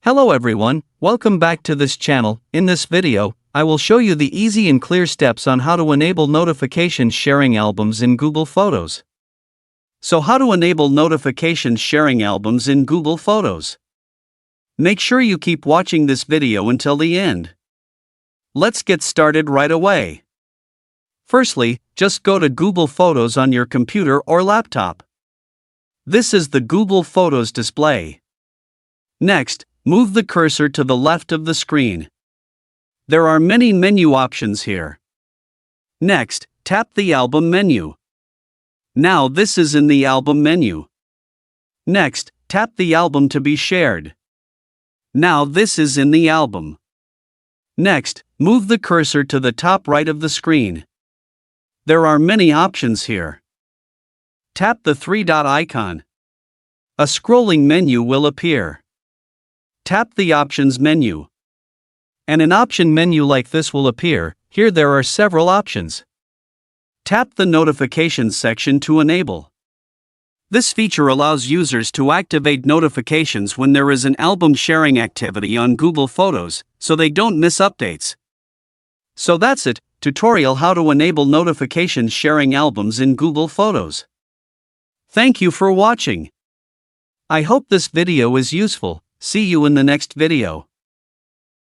Hello everyone, welcome back to this channel. In this video, I will show you the easy and clear steps on how to enable notification sharing albums in Google Photos. So how to enable notification sharing albums in Google Photos? Make sure you keep watching this video until the end. Let's get started right away. Firstly, just go to Google Photos on your computer or laptop. This is the Google Photos display. Next, move the cursor to the left of the screen. There are many menu options here. Next, tap the Album menu. Now this is in the Album menu. Next, tap the album to be shared. Now this is in the album. Next, move the cursor to the top right of the screen. There are many options here. Tap the three-dot icon. A scrolling menu will appear. Tap the Options menu. And an option menu like this will appear. Here there are several options. Tap the Notifications section to enable. This feature allows users to activate notifications when there is an album sharing activity on Google Photos, so they don't miss updates. So that's it, tutorial how to enable notification sharing albums in Google Photos. Thank you for watching. I hope this video is useful. See you in the next video.